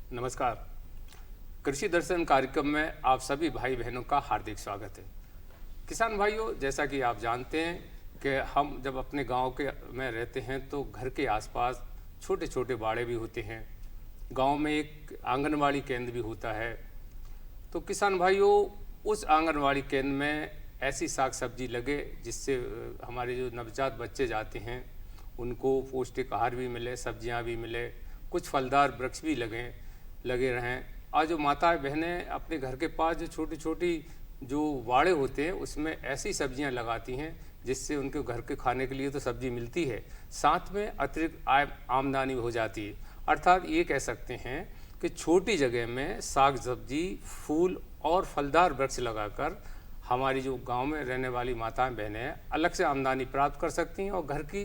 नमस्कार। कृषि दर्शन कार्यक्रम में आप सभी भाई बहनों का हार्दिक स्वागत है। किसान भाइयों, जैसा कि आप जानते हैं कि हम जब अपने गांव के में रहते हैं तो घर के आसपास छोटे छोटे बाड़े भी होते हैं। गांव में एक आंगनवाड़ी केंद्र भी होता है। तो किसान भाइयों, उस आंगनवाड़ी केंद्र में ऐसी साग सब्जी लगे जिससे हमारे जो नवजात बच्चे जाते हैं उनको पौष्टिक आहार भी मिले, सब्जियां भी मिले, कुछ फलदार वृक्ष भी लगे रहें। और जो माताएं बहनें अपने घर के पास जो छोटी छोटी जो वाड़े होते हैं उसमें ऐसी सब्जियां लगाती हैं जिससे उनके घर के खाने के लिए तो सब्जी मिलती है, साथ में अतिरिक्त आमदनी हो जाती है। अर्थात ये कह सकते हैं कि छोटी जगह में साग सब्जी, फूल और फलदार वृक्ष लगाकर हमारी जो गांव में रहने वाली माताएं बहनें हैं अलग से आमदनी प्राप्त कर सकती हैं और घर की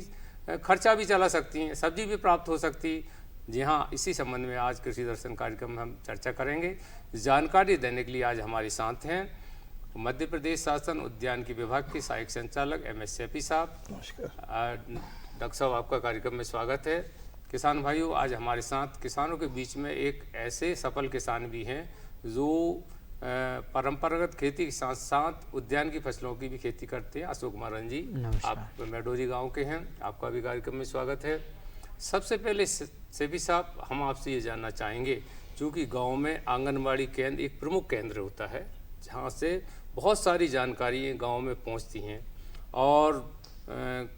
खर्चा भी चला सकती हैं, सब्जी भी प्राप्त हो सकती है। जी हाँ, इसी संबंध में आज कृषि दर्शन कार्यक्रम में हम चर्चा करेंगे। जानकारी देने के लिए आज हमारे साथ हैं मध्य प्रदेश शासन उद्यान की विभाग के सहायक संचालक MS सेपी साहब। नमस्कार डॉक्टर साहब, आपका कार्यक्रम में स्वागत है। किसान भाइयों, आज हमारे साथ किसानों के बीच में एक ऐसे सफल किसान भी हैं जो परंपरागत खेती के साथ साथ उद्यान की फसलों की भी खेती करते हैं। अशोक महाराज जी, आप मेडोरी गाँव के हैं, आपका भी कार्यक्रम में स्वागत है। सबसे पहले सेपी साहब, हम आपसे ये जानना चाहेंगे, क्योंकि गांव में आंगनवाड़ी केंद्र एक प्रमुख केंद्र होता है जहां से बहुत सारी जानकारी गांव में पहुंचती हैं और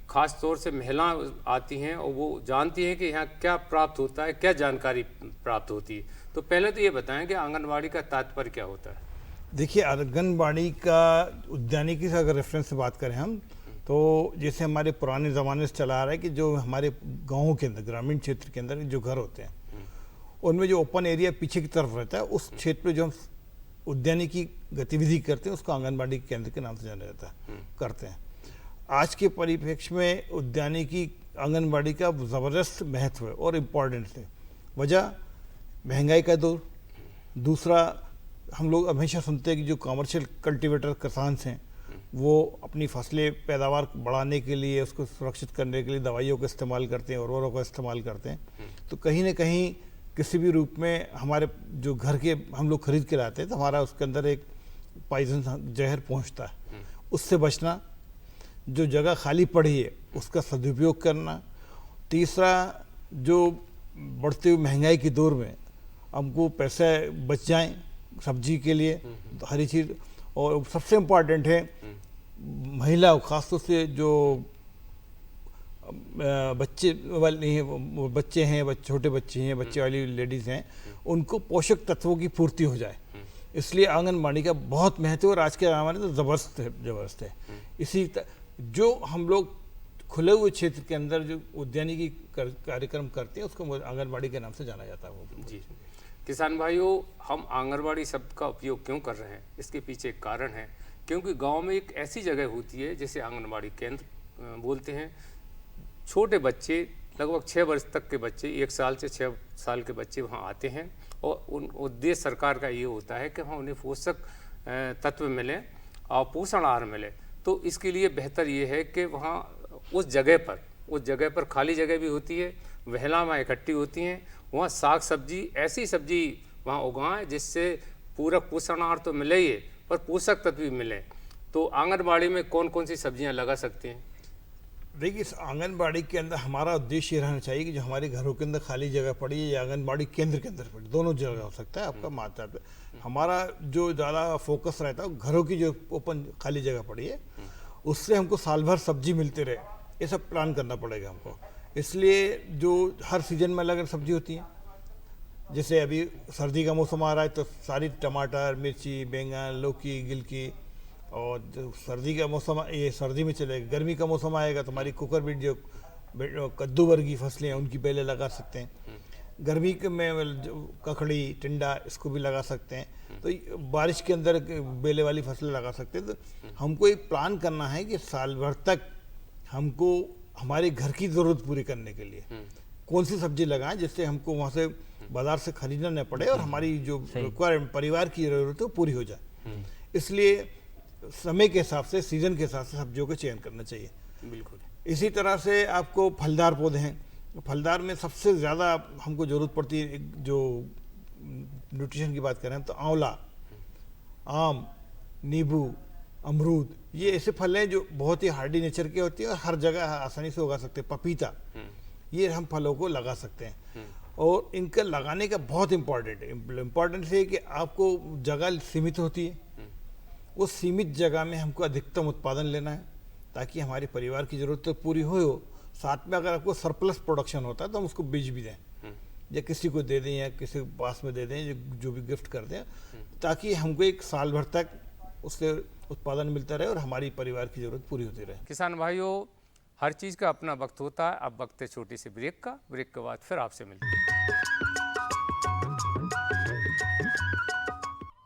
ख़ास तौर से महिलाएं आती हैं और वो जानती हैं कि यहाँ क्या प्राप्त होता है, क्या जानकारी प्राप्त होती है। तो पहले तो ये बताएं कि आंगनवाड़ी का तात्पर्य क्या होता है। देखिए, आंगनबाड़ी का उद्यानिकी से अगर रेफरेंस से बात करें हम, तो जैसे हमारे पुराने ज़माने से चला आ रहा है कि जो हमारे गाँव के अंदर, ग्रामीण क्षेत्र के अंदर जो घर होते हैं उनमें जो ओपन एरिया पीछे की तरफ रहता है, उस क्षेत्र में जो हम उद्यानिकी गतिविधि करते हैं उसको आंगनबाड़ी केंद्र के नाम से जाना जाता है, करते हैं। आज के परिप्रेक्ष्य में उद्यानिकी आंगनबाड़ी का ज़बरदस्त महत्व है और इम्पॉर्टेंस है। वजह महंगाई का दौर, दूसरा हम लोग हमेशा सुनते हैं कि जो कमर्शियल कल्टीवेटर किसान हैं वो अपनी फसलें पैदावार बढ़ाने के लिए, उसको सुरक्षित करने के लिए दवाइयों का इस्तेमाल करते हैं, उर्वरकों का इस्तेमाल करते हैं। तो कहीं ना कहीं किसी भी रूप में हमारे जो घर के हम लोग खरीद के लाते हैं तो हमारा उसके अंदर एक पॉइजन जहर पहुंचता है। उससे बचना, जो जगह खाली पड़ी है उसका सदुपयोग करना। तीसरा, जो बढ़ते हुए महंगाई के दौर में हमको पैसे बच जाएं सब्जी के लिए, तो हरी चीज़। और सबसे इम्पॉर्टेंट है महिला, खासतौर से जो बच्चे हैं, छोटे बच्चे हैं, बच्चे वाली लेडीज़ हैं, उनको पोषक तत्वों की पूर्ति हो जाए, इसलिए आंगनबाड़ी का बहुत महत्व और आज के ज़माने में तो ज़बरदस्त है। इसी जो हम लोग खुले हुए क्षेत्र के अंदर जो उद्यानिकी कार्यक्रम करते हैं उसको आंगनबाड़ी के नाम से जाना जाता है। वो जी किसान भाइयों, हम आंगनबाड़ी शब्द का उपयोग क्यों कर रहे हैं, इसके पीछे एक कारण है। क्योंकि गांव में एक ऐसी जगह होती है जिसे आंगनबाड़ी केंद्र बोलते हैं। छोटे बच्चे, लगभग 6 वर्ष तक के बच्चे, 1 साल से 6 साल के बच्चे वहां आते हैं और उन उद्देश्य सरकार का ये होता है कि वहाँ उन्हें पोषक तत्व मिले और पोषण आहार मिले। तो इसके लिए बेहतर ये है कि वहाँ उस जगह पर खाली जगह भी होती है, महिलाएं वहाँ इकट्ठी होती हैं, वहाँ साग सब्जी, ऐसी सब्जी वहाँ उगाएं जिससे पूरक पोषण आहार तो मिले ही पर पोषक तत्व भी मिले। तो आंगनबाड़ी में कौन कौन सी सब्जियां लगा सकते हैं? देखिए, इस आंगनबाड़ी के अंदर हमारा उद्देश्य ये रहना चाहिए कि जो हमारे घरों के अंदर खाली जगह पड़ी है या आंगनबाड़ी केंद्र के अंदर पड़ी, दोनों जगह हो सकता है आपका मात्रा पे। हमारा जो ज़्यादा फोकस रहता है घरों की जो ओपन खाली जगह पड़ी है उससे हमको साल भर सब्जी मिलते रहे, ये सब प्लान करना पड़ेगा हमको। इसलिए जो हर सीजन में अलग अलग सब्जी होती हैं, जैसे अभी सर्दी का मौसम आ रहा है तो सारी टमाटर, मिर्ची, बैंगन, लौकी, गिलकी, और जो सर्दी का मौसम ये सर्दी में चलेगा। गर्मी का मौसम आएगा तो हमारी कुकर बीट, जो कद्दू वर्गी फसलें हैं उनकी पहले लगा सकते हैं। गर्मी के में ककड़ी टिंडा इसको भी लगा सकते हैं। तो बारिश के अंदर बेले वाली फसलें लगा सकते हैं। तो हमको एक प्लान करना है कि साल भर तक हमको हमारे घर की ज़रूरत पूरी करने के लिए कौन सी सब्जी लगाएं जिससे हमको वहाँ से बाजार से खरीदना न पड़े और हमारी जो रिक्वायरमेंट परिवार की ज़रूरत है वो पूरी हो जाए। इसलिए समय के हिसाब से, सीजन के हिसाब से सब्जियों का चयन करना चाहिए। बिल्कुल। इसी तरह से आपको फलदार पौधे हैं, फलदार में सबसे ज़्यादा हमको ज़रूरत पड़ती है, जो न्यूट्रिशन की बात करें तो आंवला, आम, नींबू, अमरूद, ये ऐसे फल हैं जो बहुत ही हार्डी नेचर के होते हैं और हर जगह आसानी से उगा सकते हैं। पपीता, ये हम फलों को लगा सकते हैं। और इनका लगाने का बहुत इम्पोर्टेंट है कि आपको जगह सीमित होती है, उस सीमित जगह में हमको अधिकतम उत्पादन लेना है ताकि हमारे परिवार की ज़रूरत तो पूरी हो। साथ में अगर आपको सरप्लस प्रोडक्शन होता है तो हम उसको बेच भी दें या किसी को दे दें या किसी के पास में दे दें, जो भी गिफ्ट कर दें, ताकि हमको एक साल भर तक उससे उत्पादन मिलता रहे और हमारी परिवार की ज़रूरत पूरी होती रहे। किसान भाइयों, हर चीज़ का अपना वक्त होता है। अब वक्त है छोटी सी ब्रेक का। ब्रेक के बाद फिर आपसे मिलते हैं।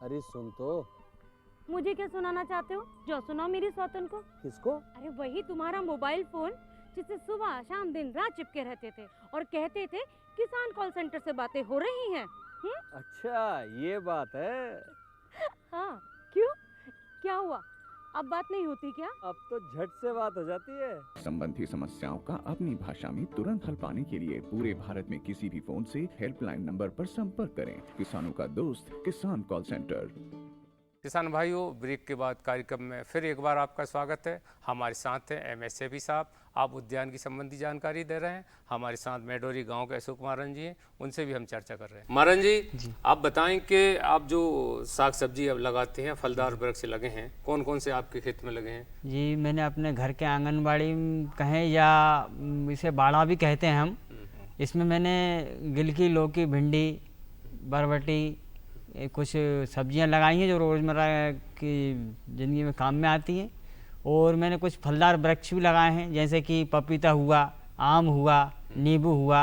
अरे सुन तो। मुझे क्या सुनाना चाहते हो? जो सुनाओ मेरी सौतन को। किसको? अरे वही तुम्हारा मोबाइल फोन जिससे सुबह शाम दिन रात चिपके रहते थे और कहते थे किसान कॉल सेंटर से बातें हो रही हैं। अच्छा ये बात है। हाँ, क्यों? क्या हुआ? अब बात नहीं होती क्या? अब तो झट से बात हो जाती है। संबंधी समस्याओं का अपनी भाषा में तुरंत हल पाने के लिए पूरे भारत में किसी भी फोन से हेल्पलाइन नंबर पर संपर्क करें। किसानों का दोस्त किसान कॉल सेंटर। किसान भाइयों, ब्रेक के बाद कार्यक्रम में फिर एक बार आपका स्वागत है। हमारे साथ हैं एम एस सेबी साहब, आप उद्यान की संबंधी जानकारी दे रहे हैं। हमारे साथ मेडोरी गांव के अशोक महारन जी हैं, उनसे भी हम चर्चा कर रहे हैं। महारन जी, आप बताएं कि आप जो साग सब्जी अब लगाते हैं, फलदार वृक्ष लगे हैं, कौन कौन से आपके खेत में लगे हैं? जी, मैंने अपने घर के आंगनबाड़ी कहें या इसे बाड़ा भी कहते हैं हम, इसमें मैंने गिलकी, लौकी, भिंडी, बरबटी, कुछ सब्जियां लगाई हैं जो रोज़मर्रा की ज़िंदगी में काम में आती हैं। और मैंने कुछ फलदार वृक्ष भी लगाए हैं जैसे कि पपीता हुआ, आम हुआ, नींबू हुआ,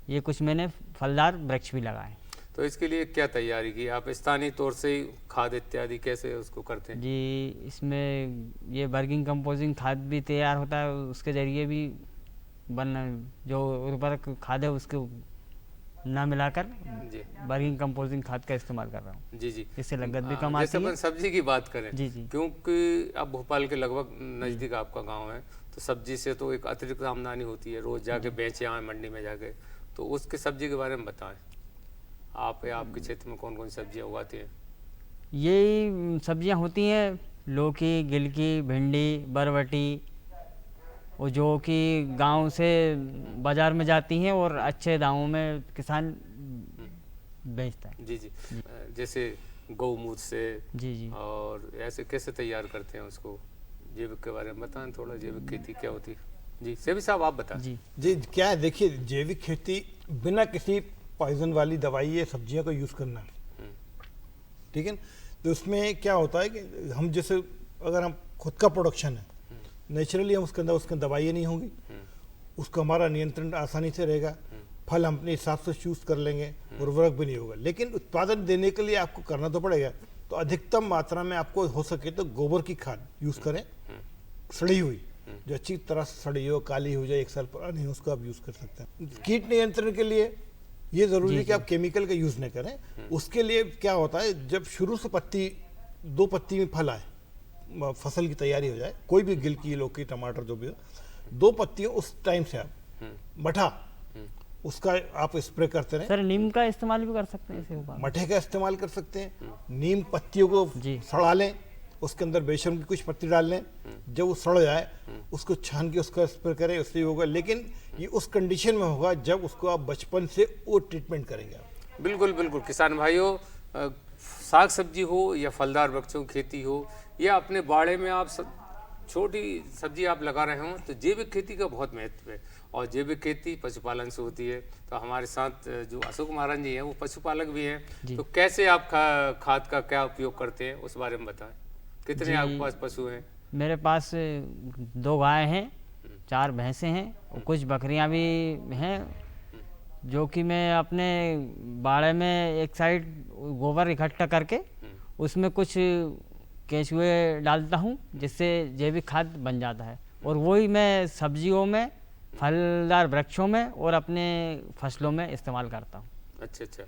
ये कुछ मैंने फलदार वृक्ष भी लगाए हैं। तो इसके लिए क्या तैयारी की आप? स्थानीय तौर से ही खाद इत्यादि कैसे उसको करते हैं? जी, इसमें ये वर्किंग कंपोजिंग खाद भी तैयार होता है, उसके ज़रिए भी जो उर्वरक खाद है उसको ना मिलाकर वर्किंग कंपोजिंग खाद का इस्तेमाल कर रहा हूँ। जी जी, इससे लागत भी कम आती है। जैसे अपन सब्जी की बात करें, जी जी, क्योंकि अब भोपाल के लगभग नज़दीक आपका गांव है, तो सब्जी से तो एक अतिरिक्त आमदनी होती है, रोज़ जाके बेचे आए मंडी में जाके, तो उसके सब्जी के बारे में बताएं। आप या आपके क्षेत्र में कौन कौन सी सब्जियाँ उगाती हैं? यही सब्जियाँ होती हैं, लौकी, गिलकी, भिंडी, बरबटी, और जो कि गांव से बाज़ार में जाती हैं और अच्छे दामों में किसान बेचता है। जी जी, जैसे गौमूत्र से जी जी, और ऐसे कैसे तैयार करते हैं उसको, जैविक के बारे में बताएं थोड़ा। जैविक खेती क्या होती है? जी सेबी साहब आप बताएं। जी जी, क्या है, देखिए, जैविक खेती बिना किसी पॉइजन वाली दवाई या सब्जियों का यूज़ करना है, ठीक है। तो उसमें क्या होता है कि हम जैसे अगर हम खुद का प्रोडक्शन है, नेचुरली हम उसके अंदर दवाइयाँ नहीं होंगी, उसका हमारा नियंत्रण आसानी से रहेगा, फल हम अपने हिसाब से चूज कर लेंगे, उर्वरक भी नहीं होगा। लेकिन उत्पादन देने के लिए आपको करना तो पड़ेगा, तो अधिकतम मात्रा में आपको हो सके तो गोबर की खाद यूज़ करें, सड़ी हुई, जो अच्छी तरह से सड़ी हो, काली हो जाए, 1 साल पुरानी हो, उसको आप यूज़ कर सकते हैं। कीट नियंत्रण के लिए ये ज़रूरी है कि आप केमिकल का यूज़ न करें। उसके लिए क्या होता है, जब शुरू से 2 पत्ती में फल आए, फसल की तैयारी हो जाए, कोई भी गिलकी, लौकी, टमाटर जो भी हो, 2 पत्तियों उस टाइम से आप मठा उसका आप स्प्रे करते रहें। सर, नीम का इस्तेमाल भी कर सकते हैं इसे उगाने में। मठे का इस्तेमाल कर सकते हैं। नीम पत्तियों को सड़ा लें, उसके अंदर बेशम की कुछ पत्ती डाल लें, जब वो सड़ जाए उसको छान के उसका स्प्रे करें, उससे होगा। लेकिन ये उस कंडीशन में होगा जब उसको आप बचपन से वो ट्रीटमेंट करेंगे आप। बिल्कुल बिल्कुल। किसान भाइयों, साग सब्जी हो या फलदार वृक्षों की खेती हो या अपने बाड़े में आप छोटी सब्जी आप लगा रहे हो, तो जैविक खेती का बहुत महत्व है। और जैविक खेती पशुपालन से होती है। तो हमारे साथ जो अशोक महाराज जी हैं वो पशुपालक भी हैं, तो कैसे आप खाद का क्या उपयोग करते हैं उस बारे में बताएं। कितने आपके पास पशु हैं? मेरे पास 2 गाय हैं, 4 भैंसें हैं और कुछ बकरियां भी हैं जो कि मैं अपने बाड़े में एक साइड गोबर इकट्ठा करके उसमें कुछ केंचुए डालता हूँ, जिससे जैविक खाद बन जाता है, और वही मैं सब्जियों में, फलदार वृक्षों में और अपने फसलों में इस्तेमाल करता हूँ। अच्छा अच्छा।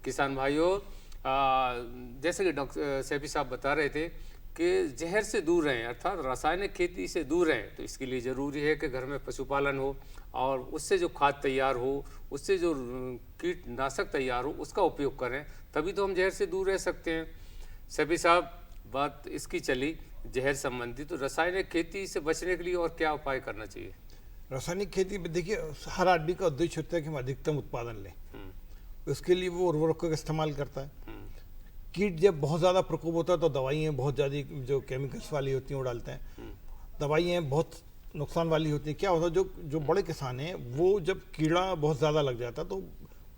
किसान भाइयों, जैसे कि डॉक्टर सैफी साहब बता रहे थे कि जहर से दूर रहें, अर्थात रासायनिक खेती से दूर रहें, तो इसके लिए ज़रूरी है कि घर में पशुपालन हो और उससे जो खाद तैयार हो, उससे जो कीटनाशक तैयार हो, उसका उपयोग करें, तभी तो हम जहर से दूर रह सकते हैं। सैफी साहब, बात इसकी चली जहर संबंधी, तो रासायनिक खेती से बचने के लिए और क्या उपाय करना चाहिए? रासायनिक खेती में देखिए, हर आदमी का उद्देश्य होता है कि हम अधिकतम उत्पादन लें, उसके लिए वो उर्वरकों का इस्तेमाल करता है। कीट जब बहुत ज़्यादा प्रकोप होता है तो दवाइयाँ बहुत ज़्यादा जो केमिकल्स वाली होती हैं वो डालते हैं। दवाइयाँ बहुत नुकसान वाली होती हैं। क्या होता है, जो बड़े किसान हैं वो जब कीड़ा बहुत ज़्यादा लग जाता है तो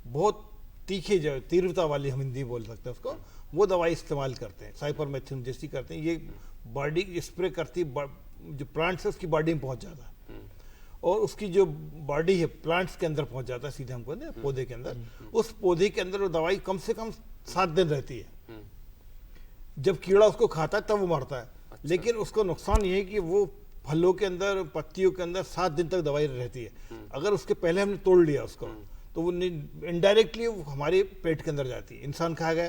बहुत तीखे, जो तीव्रता वाली, हम हिंदी बोल सकते हैं उसको, वो दवाई इस्तेमाल करते हैं, साइपरमेथ्रिन जैसी करते हैं। ये बॉडी स्प्रे करती, जो प्लांट्स है उसकी बॉडी में पहुँच जाता है, और उसकी जो बॉडी है प्लांट्स के अंदर पहुंच जाता है सीधे, हमको ना पौधे के अंदर। उस पौधे के अंदर वो दवाई कम से कम 7 दिन रहती है। जब कीड़ा उसको खाता है तब वो मरता है। अच्छा। लेकिन उसको नुकसान ये है कि वो फलों के अंदर, पत्तियों के अंदर 7 दिन तक दवाई रहती है। अगर उसके पहले हमने तोड़ लिया उसको, तो वो इनडायरेक्टली हमारे पेट के अंदर जाती है। इंसान खाएगा,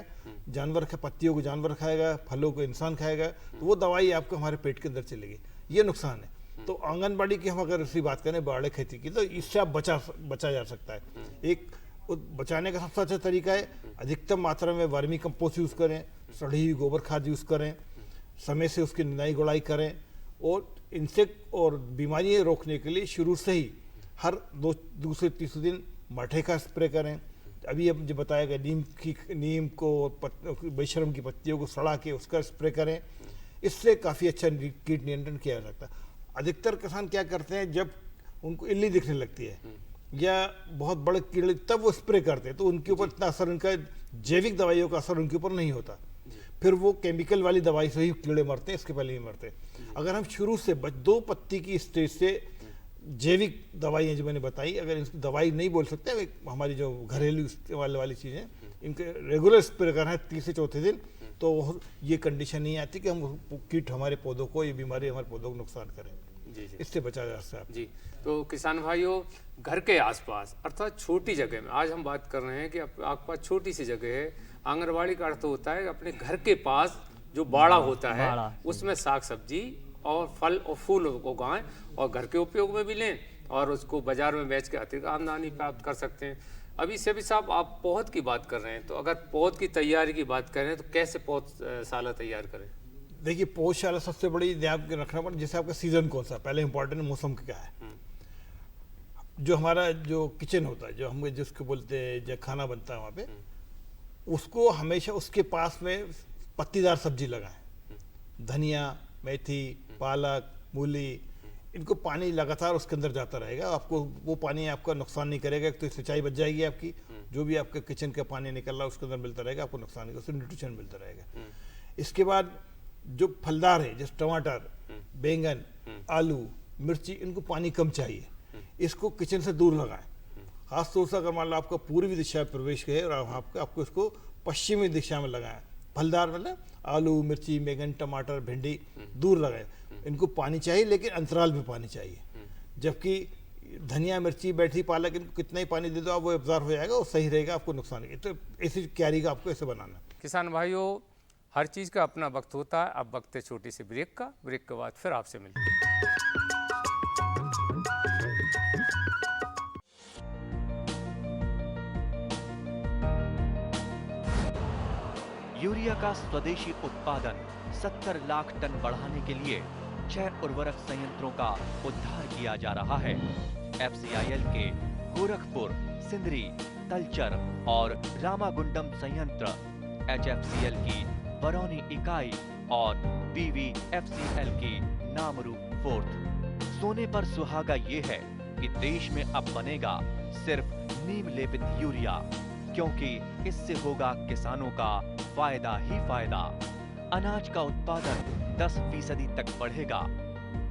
जानवर के पत्तियों को जानवर खाएगा, फलों को इंसान खाएगा, तो वो दवाई आपको हमारे पेट के अंदर चलेगी। ये नुकसान है। तो आंगनबाड़ी की हम अगर इसकी बात करें, बाड़े खेती की, तो इससे आप बचा जा सकता है। एक बचाने का सबसे अच्छा तरीका है अधिकतम मात्रा में वर्मी कंपोस्ट यूज़ करें, सड़ी हुई गोबर खाद यूज़ करें, समय से उसकी निदाई गुड़ाई करें, और इंसेक्ट और बीमारियाँ रोकने के लिए शुरू से ही हर दूसरे तीसरे दिन मठे का स्प्रे करें। अभी अब जो बताया गया, नीम को, बेशरम की पत्तियों को सड़ा के उसका स्प्रे करें। इससे काफ़ी अच्छा कीट नियंत्रण किया जा सकता है। अधिकतर किसान क्या करते हैं, जब उनको इल्ली दिखने लगती है या बहुत बड़े कीड़े, तब वो स्प्रे करते हैं, तो उनके ऊपर इतना असर, उनका जैविक दवाइयों का असर उनके ऊपर नहीं होता। फिर वो केमिकल वाली दवाई से ही कीड़े मरते हैं, इसके पहले नहीं मरते। अगर हम शुरू से 2 पत्ती की स्टेज से जैविक दवाइयाँ जो मैंने बताई, अगर इसकी दवाई नहीं बोल सकते, हमारी जो घरेलू इस्तेमाल वाली चीज़ें, इनके रेगुलर स्प्रे करना है 3 से 4 दिन, तो ये कंडीशन नहीं आती कि हम कीट हमारे पौधों को, ये बीमारी हमारे पौधों को नुकसान करें। जी जी, इससे बचा जा सकता है। जी, तो किसान भाइयों, घर के आसपास अर्थात छोटी जगह में, आज हम बात कर रहे हैं कि आपके पास छोटी सी जगह है। आंगनबाड़ी का अर्थ होता है अपने घर के पास जो बाड़ा होता है उसमें साग सब्जी और फल और फूल उगाएं और घर के उपयोग में भी लें और उसको बाजार में बेच के अतिरिक्त आमदनी प्राप्त कर सकते हैं। अभी सैफी साहब, आप पौध की बात कर रहे हैं, तो अगर पौध की तैयारी की बात करें तो कैसे पौधशाला तैयार करें? देखिए, पौधशाला सबसे बड़ी ध्यान रखना पड़ता है, जैसे आपका सीजन कौन सा, पहले इंपॉर्टेंट मौसम क्या है। जो हमारा जो किचन होता है, जो हम जिसको बोलते हैं, जो खाना बनता है वहाँ पे, उसको हमेशा उसके पास में पत्तीदार सब्जी लगाएं। धनिया, मेथी, पालक, मूली, इनको पानी लगातार उसके अंदर जाता रहेगा। आपको वो पानी आपका नुकसान नहीं करेगा, तो सिंचाई बच जाएगी आपकी। जो भी आपके किचन का पानी निकल रहा है उसके अंदर मिलता रहेगा, आपको नुकसान नहीं, उससे न्यूट्रिशन मिलता रहेगा। इसके बाद जो फलदार है, जैसे टमाटर, बैंगन, आलू, मिर्ची, इनको पानी कम चाहिए, इसको किचन से दूर लगाएं। खासतौर से अगर मान लो आपका पूर्वी दिशा में प्रवेश है और आपको इसको पश्चिमी दिशा में लगाएं। फलदार मतलब आलू, मिर्ची, बैंगन, टमाटर, भिंडी दूर लगाएं। इनको पानी चाहिए, लेकिन अंतराल में पानी चाहिए। जबकि धनिया, मिर्ची, बैठी, पालक, इनको कितना ही पानी दे दो आप, वो एब्जॉर्ब हो जाएगा और सही रहेगा, आपको नुकसान नहीं। तो ऐसी क्यारी का आपको ऐसे बनाना। किसान भाइयों, हर चीज़ का अपना वक्त होता है। अब वक्त है छोटी सी ब्रेक का। ब्रेक के बाद फिर आपसे मिलते हैं। यूरिया का स्वदेशी उत्पादन 70 लाख टन बढ़ाने के लिए 6 उर्वरक संयंत्रों का उद्धार किया जा रहा है। FCIL के गोरखपुर, सिंदरी, तलचर और रामागुंडम संयंत्र, HFCL की बरौनी इकाई और BVFCL की नामरू फोर्थ। सोने पर सुहागा ये है कि देश में अब बनेगा सिर्फ नीम लेपित यूरिया, क्योंकि इससे होगा किसानों का फायदा ही फायदा। अनाज का उत्पादन 10% तक बढ़ेगा।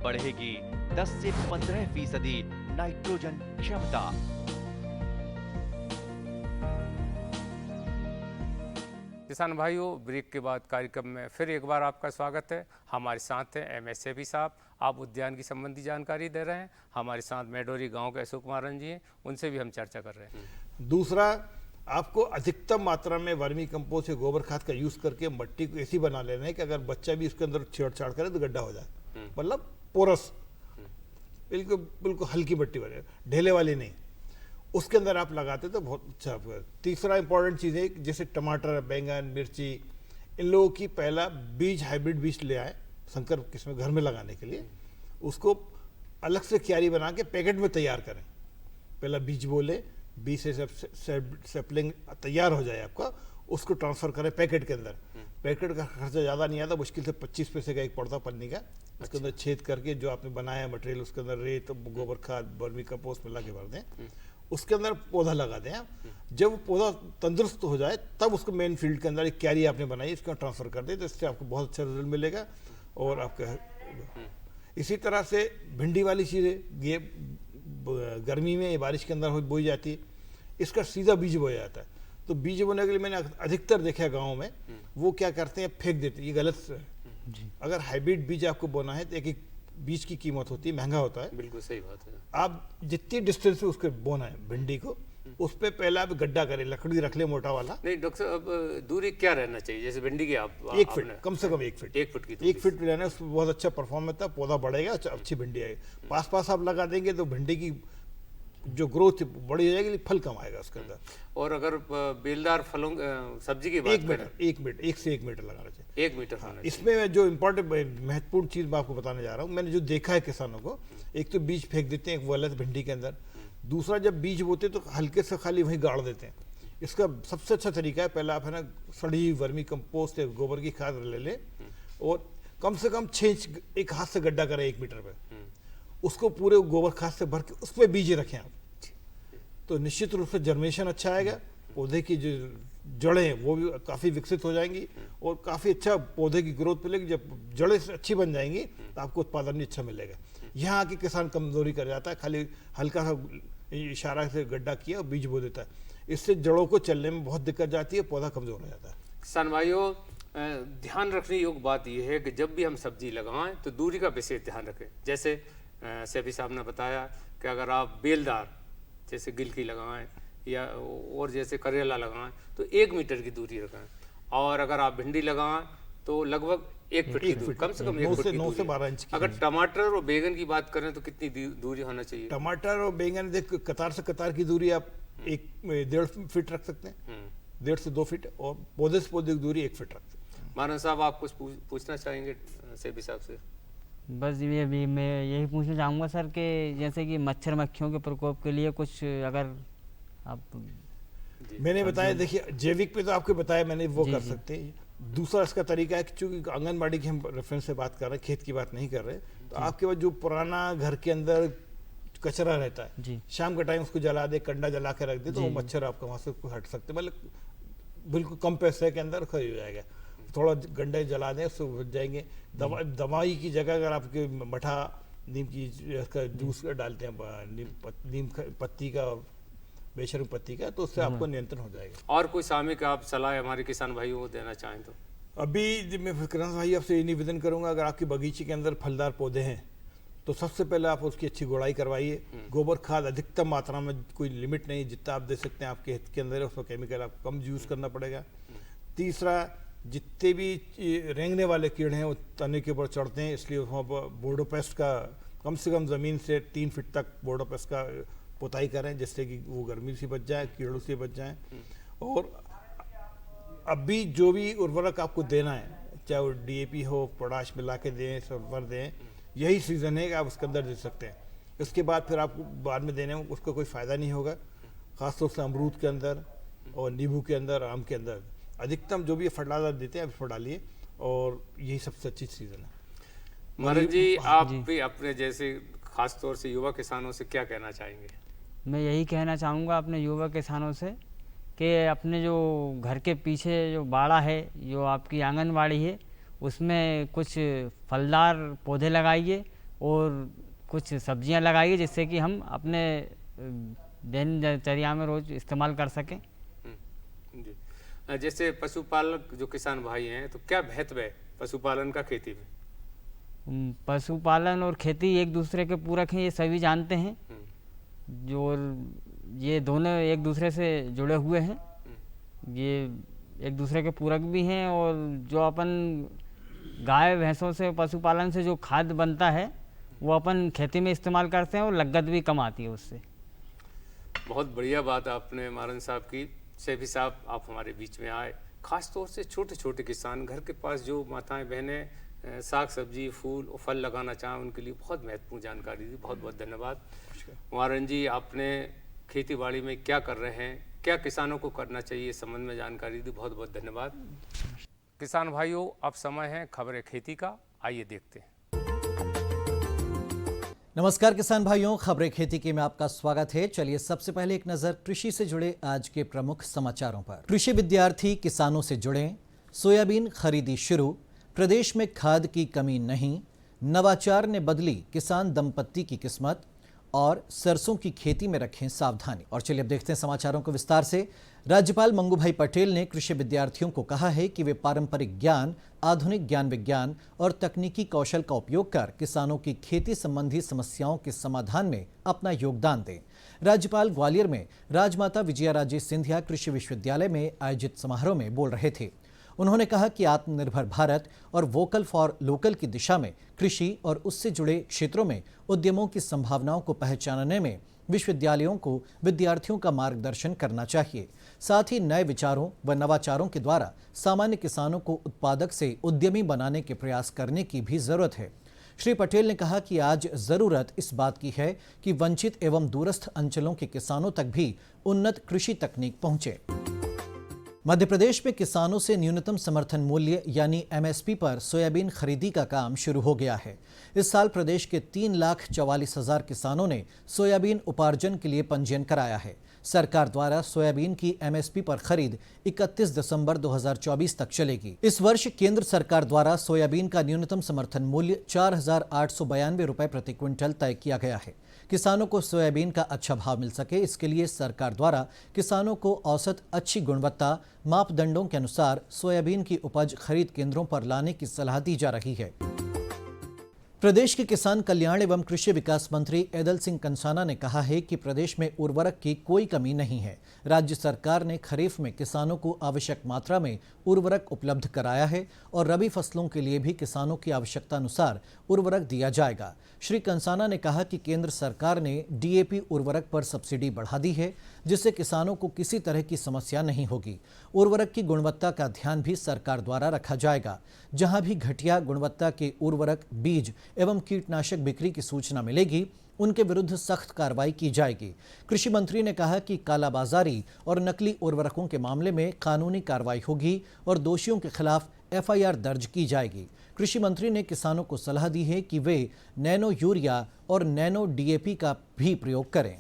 बढ़ेगी 10 से 15% नाइट्रोजन क्षमता। किसान भाइयों, ब्रेक के बाद कार्यक्रम में फिर एक बार आपका स्वागत है। हमारे साथ हैं एम एस सेबी साहब, आप उद्यान की संबंधी जानकारी दे रहे हैं। हमारे साथ मैडोरी गांव के अशोक कुमार जी हैं, उनसे भी हम चर्चा कर रहे हैं। दूसरा, आपको अधिकतम मात्रा में वर्मी कंपोस्ट या गोबर खाद का यूज करके मट्टी को ऐसी बना लेना है कि अगर बच्चा भी उसके अंदर छेड़छाड़ करे तो गड्ढा हो जाए, मतलब पोरस, बिल्कुल बिल्कुल हल्की मट्टी बने, ढेले वाली नहीं, उसके अंदर आप लगाते तो बहुत अच्छा होगा। तीसरा इंपॉर्टेंट चीज़ है कि जैसे टमाटर, बैंगन, मिर्ची, इन लोगों की पहला बीज, हाइब्रिड बीज ले आए संकर किस्म घर में लगाने के लिए, उसको अलग से क्यारी बना के पैकेट में तैयार करें। पहला बीज बोले, बीज से सेपलिंग तैयार हो जाए आपका, उसको ट्रांसफ़र करें पैकेट के अंदर। पैकेट का खर्चा ज़्यादा नहीं आता, मुश्किल से 25 पैसे का एक पड़ता पन्नी का। उसके अंदर छेद करके जो आपने बनाया मटेरियल, उसके अंदर रेत, गोबर खाद, वर्मी कंपोस्ट मिला के भर दें, उसके अंदर पौधा लगा दें आप। जब पौधा तंदुरुस्त हो जाए तब उसको मेन फील्ड के अंदर एक क्यारी आपने बनाई, इसको ट्रांसफ़र कर दें, तो इससे आपको बहुत अच्छा रिजल्ट मिलेगा। और आपका इसी तरह से भिंडी वाली चीज़ें, ये गर्मी में बारिश के अंदर बोई जाती है, इसका सीधा बीज बोया जाता है। तो बीज बोने के लिए मैंने अधिकतर देखा है गाँव में, वो क्या करते हैं, फेंक देते हैं, ये गलत है। अगर हाइब्रिड बीज आपको बोना है तो एक एक बीज की कीमत होती है, महंगा होता है। बिल्कुल सही बात है। आप जितनी डिस्टेंस से उसके बोना है भिंडी को, उस पे पहले आप गड्ढा करें, लकड़ी रख ले मोटा वाला। नहीं डॉक्टर साहब, अब दूरी क्या रहना चाहिए? जैसे भिंडी की आप 1 फीट, कम से कम 1 फीट, 1 फुट की दूरी 1 फीट रहना, उसमें बहुत अच्छा परफॉर्म होता है, पौधा बढ़ेगा, अच्छी भिंडी आएगी। पास पास आप लगा देंगे तो भिंडी की जो ग्रोथ बड़ी हो जाएगी, फल कम आएगा उसके अंदर। और अगर बेलदार फलों सब्जी की बात 1 मीटर, 1 से 1 मीटर लगाना चाहिए। 1 मीटर होना चाहिए। इसमें जो इम्पोर्टेंट महत्वपूर्ण चीज़ मैं आपको बताने जा रहा हूँ, मैंने जो देखा है किसानों को, एक तो बीज फेंक देते हैं एक गलत भिंडी के अंदर। दूसरा, जब बीज बोते तो हल्के से खाली वहीं गाड़ देते हैं। इसका सबसे अच्छा तरीका है, पहले आप है ना सड़ी वर्मी कंपोस्ट या गोबर की खाद ले लें, और कम से कम 6 इंच एक हाथ से गड्ढा करें 1 मीटर पे, उसको पूरे गोबर खाद से भर के उस पर बीज रखें आप, तो निश्चित रूप से जर्मिनेशन अच्छा आएगा, पौधे की जो जड़ें हैं वो भी काफ़ी विकसित हो जाएंगी, और काफ़ी अच्छा पौधे की ग्रोथ मिलेगी। जब जड़ें अच्छी बन जाएंगी तो आपको उत्पादन भी अच्छा मिलेगा। यहाँ आके किसान कमजोरी कर जाता है, खाली हल्का सा इशारा से गड्ढा किया और बीज बो देता है, इससे जड़ों को चलने में बहुत दिक्कत जाती है, पौधा कमज़ोर हो जाता है। किसान भाइयों, ध्यान रखने योग्य बात यह है कि जब भी हम सब्जी लगाएं तो दूरी का विशेष ध्यान रखें। जैसे सेबी साहब ने बताया कि अगर आप बेलदार जैसे गिलकी लगाएं या और जैसे करेला लगाएं तो 1 मीटर की दूरी रखें, और अगर आप भिंडी लगाएं तो लगभग 1 फीट की दूरी, कम से कम 1 फीट की 9 से दूरी। 12 इंच की। अगर टमाटर और बैंगन की बात करें तो कितनी दूरी होना चाहिए? टमाटर और बैंगन देख, कतार से कतार की दूरी आप 1.5 फीट रख सकते हैं, 1.5 से 2 फीट, और पौधे से पौधे की दूरी 1 फीट रख सकते हैं। मानव साहब, आप कुछ पूछना चाहेंगे सेबी साहब से? बस ये भी मैं यही पूछना चाहूँगा सर कि जैसे कि मच्छर मक्खियों के प्रकोप के लिए कुछ अगर आप। मैंने बताया, देखिए जैविक पे तो आपको बताया मैंने, वो कर सकते हैं। दूसरा इसका तरीका है कि चूंकि आंगनबाड़ी की हम रेफरेंस से बात कर रहे हैं, खेत की बात नहीं कर रहे, तो आपके पास जो पुराना घर के अंदर कचरा रहता है, जी। शाम के टाइम उसको जला दे, कंडा जला के रख दे, तो वो मच्छर आपका वहाँ से हट सकते, मतलब बिल्कुल कम पैसे के अंदर खरीद हो जाएगा। थोड़ा गंडे जला दें, उससे बच जाएंगे। दवाई की जगह अगर आपके मठा नीम की इसका जूस डालते हैं, नीम पत्ती का, बेशर्म पत्ती का, तो उससे आपको नियंत्रण हो जाएगा। और कोई सामयिक आप सलाह हमारे किसान भाइयों को देना चाहें तो? अभी मैं किसान भाई आपसे ये निवेदन करूंगा, अगर आपके बगीचे के अंदर फलदार पौधे हैं तो सबसे पहले आप उसकी अच्छी गुड़ाई करवाइए। गोबर खाद अधिकतम मात्रा में, कोई लिमिट नहीं, जितना आप दे सकते हैं आपके खेत के अंदर है, उसमें केमिकल आपको कम यूज़ करना पड़ेगा। तीसरा, जितने भी रेंगने वाले कीड़े हैं वो तने के ऊपर चढ़ते हैं, इसलिए वहाँ पर बोर्डोपेस्ट का कम से कम ज़मीन से 3 फीट तक बोर्डोपेस्ट का पुताई करें, जिससे कि वो गर्मी से बच जाए, कीड़ों से बच जाए। और अभी जो भी उर्वरक आपको देना है, चाहे वो DAP हो, पोटाश मिला के दें, सल्फर दें, यही सीज़न है कि आप उसके अंदर दे सकते हैं। इसके बाद फिर आपको बाद में देने में उसका कोई फ़ायदा नहीं होगा, ख़ासतौर से अमरूद के अंदर और नींबू के अंदर, आम के अंदर। अधिकतम जो भी फर्टिलाइजर देते हैं आप डालिए, और यही सबसे अच्छी सीज़न है। महाराज जी, आप भी अपने जैसे खास तौर से युवा किसानों से क्या कहना चाहेंगे? मैं यही कहना चाहूँगा अपने युवा किसानों से कि अपने जो घर के पीछे जो बाड़ा है, जो आपकी आंगनबाड़ी है, उसमें कुछ फलदार पौधे लगाइए और कुछ सब्जियां लगाइए, जिससे कि हम अपने दिनचर्या में रोज़ इस्तेमाल कर सकें। जी। जैसे पशुपालक जो किसान भाई हैं, तो क्या महत्व है पशुपालन का खेती में? पशुपालन और खेती एक दूसरे के पूरक हैं, ये सभी जानते हैं। जो ये दोनों एक दूसरे से जुड़े हुए हैं, ये एक दूसरे के पूरक भी हैं। और जो अपन गाय भैंसों से पशुपालन से जो खाद बनता है वो अपन खेती में इस्तेमाल करते हैं और लागत भी कम आती है उससे। बहुत बढ़िया बात आपने मारन साहब की। सैफी साहब, आप हमारे बीच में आए। खास तौर से छोटे छोटे किसान, घर के पास जो माताएं बहनें साग सब्जी फूल और फल लगाना चाहें, उनके लिए बहुत महत्वपूर्ण जानकारी दी। बहुत बहुत धन्यवाद। मारन जी, आपने खेती बाड़ी में क्या कर रहे हैं, क्या किसानों को करना चाहिए, इस संबंध में जानकारी दी। बहुत बहुत धन्यवाद। किसान भाइयों, अब समय है खबरें खेती का, आइए देखते हैं। नमस्कार किसान भाइयों, खबरें खेती के में आपका स्वागत है। चलिए सबसे पहले एक नजर कृषि से जुड़े आज के प्रमुख समाचारों पर। कृषि विद्यार्थी किसानों से जुड़े, सोयाबीन खरीदी शुरू, प्रदेश में खाद की कमी नहीं, नवाचार ने बदली किसान दंपत्ति की किस्मत, और सरसों की खेती में रखें सावधानी। और चलिए अब देखते हैं समाचारों को विस्तार से। राज्यपाल मंगूभाई पटेल ने कृषि विद्यार्थियों को कहा है कि वे पारंपरिक ज्ञान, आधुनिक ज्ञान विज्ञान और तकनीकी कौशल का उपयोग कर किसानों की खेती संबंधी समस्याओं के समाधान में अपना योगदान दें। राज्यपाल ग्वालियर में राजमाता विजयाराजे सिंधिया कृषि विश्वविद्यालय में आयोजित समारोह में बोल रहे थे। उन्होंने कहा कि आत्मनिर्भर भारत और वोकल फॉर लोकल की दिशा में कृषि और उससे जुड़े क्षेत्रों में उद्यमों की संभावनाओं को पहचानने में विश्वविद्यालयों को विद्यार्थियों का मार्गदर्शन करना चाहिए। साथ ही नए विचारों व नवाचारों के द्वारा सामान्य किसानों को उत्पादक से उद्यमी बनाने के प्रयास करने की भी जरूरत है। श्री पटेल ने कहा कि आज जरूरत इस बात की है कि वंचित एवं दूरस्थ अंचलों के किसानों तक भी उन्नत कृषि तकनीक पहुंचे। मध्य प्रदेश में किसानों से न्यूनतम समर्थन मूल्य यानी एमएसपी पर सोयाबीन खरीदी का काम शुरू हो गया है। इस साल प्रदेश के 3,44,000 किसानों ने सोयाबीन उपार्जन के लिए पंजीयन कराया है। सरकार द्वारा सोयाबीन की एमएसपी पर खरीद 31 दिसंबर 2024 तक चलेगी। इस वर्ष केंद्र सरकार द्वारा सोयाबीन का न्यूनतम समर्थन मूल्य 4,892 रुपए प्रति क्विंटल तय किया गया है। किसानों को सोयाबीन का अच्छा भाव मिल सके, इसके लिए सरकार द्वारा किसानों को औसत अच्छी गुणवत्ता मापदंडों के अनुसार सोयाबीन की उपज खरीद केंद्रों पर लाने की सलाह दी जा रही है। प्रदेश के किसान कल्याण एवं कृषि विकास मंत्री ऐदल सिंह कंसाना ने कहा है कि प्रदेश में उर्वरक की कोई कमी नहीं है। राज्य सरकार ने खरीफ में किसानों को आवश्यक मात्रा में उर्वरक उपलब्ध कराया है और रबी फसलों के लिए भी किसानों की आवश्यकता अनुसार उर्वरक दिया जाएगा। श्री कंसाना ने कहा कि केंद्र सरकार ने डीएपी उर्वरक पर सब्सिडी बढ़ा दी है, जिससे किसानों को किसी तरह की समस्या नहीं होगी। उर्वरक की गुणवत्ता का ध्यान भी सरकार द्वारा रखा जाएगा। जहां भी घटिया गुणवत्ता के उर्वरक, बीज एवं कीटनाशक बिक्री की सूचना मिलेगी, उनके विरुद्ध सख्त कार्रवाई की जाएगी। कृषि मंत्री ने कहा कि कालाबाजारी और नकली उर्वरकों के मामले में कानूनी कार्रवाई होगी और दोषियों के खिलाफ एफआईआर दर्ज की जाएगी। कृषि मंत्री ने किसानों को सलाह दी है कि वे नैनो यूरिया और नैनो डीएपी का भी प्रयोग करें।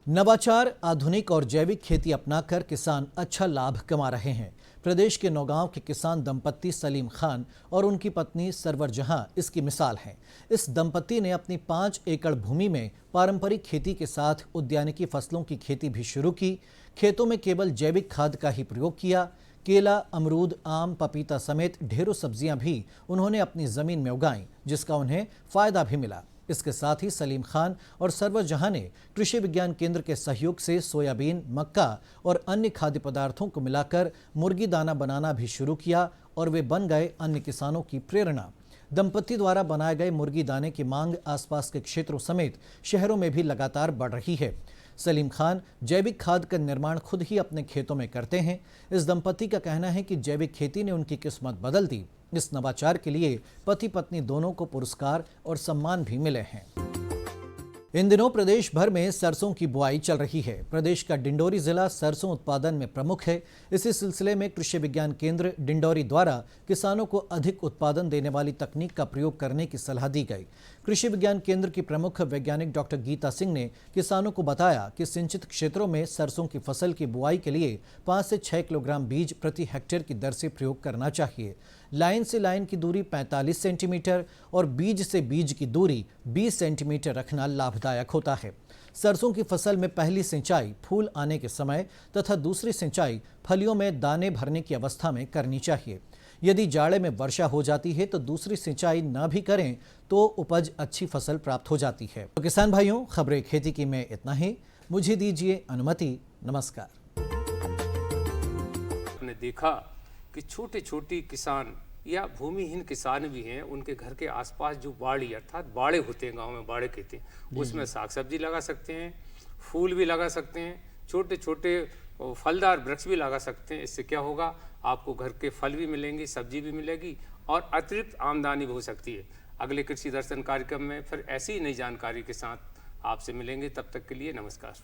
नवाचार, आधुनिक और जैविक खेती अपनाकर किसान अच्छा लाभ कमा रहे हैं। प्रदेश के नौगांव के किसान दंपत्ति सलीम खान और उनकी पत्नी सरवर जहां इसकी मिसाल हैं। इस दंपत्ति ने अपनी 5 एकड़ भूमि में पारंपरिक खेती के साथ उद्यानिकी फसलों की खेती भी शुरू की। खेतों में केवल जैविक खाद का ही प्रयोग किया। केला, अमरूद, आम, पपीता समेत ढेरों सब्जियां भी उन्होंने अपनी जमीन में उगाई, जिसका उन्हें फायदा भी मिला। इसके साथ ही सलीम खान और सरवर जहां ने कृषि विज्ञान केंद्र के सहयोग से सोयाबीन, मक्का और अन्य खाद्य पदार्थों को मिलाकर मुर्गी दाना बनाना भी शुरू किया और वे बन गए अन्य किसानों की प्रेरणा। दंपति द्वारा बनाए गए मुर्गी दाने की मांग आसपास के क्षेत्रों समेत शहरों में भी लगातार बढ़ रही है। सलीम खान जैविक खाद का निर्माण खुद ही अपने खेतों में करते हैं। इस दंपति का कहना है कि जैविक खेती ने उनकी किस्मत बदल दी। इस नवाचार के लिए पति पत्नी दोनों को पुरस्कार और सम्मान भी मिले हैं। इन दिनों प्रदेश भर में सरसों की बुआई चल रही है। प्रदेश का डिंडोरी जिला सरसों उत्पादन में प्रमुख है। इसी सिलसिले में कृषि विज्ञान केंद्र डिंडोरी द्वारा किसानों को अधिक उत्पादन देने वाली तकनीक का प्रयोग करने की सलाह दी गई। कृषि विज्ञान केंद्र की प्रमुख वैज्ञानिक डॉक्टर गीता सिंह ने किसानों को बताया कि सिंचित क्षेत्रों में सरसों की फसल की बुआई के लिए 5 से 6 किलोग्राम बीज प्रति हेक्टेयर की दर से प्रयोग करना चाहिए। लाइन से लाइन की दूरी 45 सेंटीमीटर और बीज से बीज की दूरी 20 सेंटीमीटर रखना लाभदायक होता है। सरसों की फसल में पहली सिंचाई फूल आने के समय तथा दूसरी सिंचाई फलियों में दाने भरने की अवस्था में करनी चाहिए। यदि जाड़े में वर्षा हो जाती है तो दूसरी सिंचाई न भी करें तो उपज अच्छी फसल प्राप्त हो जाती है। तो किसान भाइयों, खबरें खेती की में इतना ही। मुझे दीजिए अनुमति। नमस्कार। आपने देखा कि छोटे छोटे किसान या भूमिहीन किसान भी हैं, उनके घर के आसपास जो बाड़ी अर्थात बाड़े होते हैं, गांव में बाड़े कहते हैं, उसमें साग सब्जी लगा सकते हैं, फूल भी लगा सकते हैं, छोटे छोटे फलदार वृक्ष भी लगा सकते हैं। इससे क्या होगा, आपको घर के फल भी मिलेंगे, सब्जी भी मिलेगी और अतिरिक्त आमदनी भी हो सकती है। अगले कृषि दर्शन कार्यक्रम में फिर ऐसी ही नई जानकारी के साथ आपसे मिलेंगे। तब तक के लिए नमस्कार।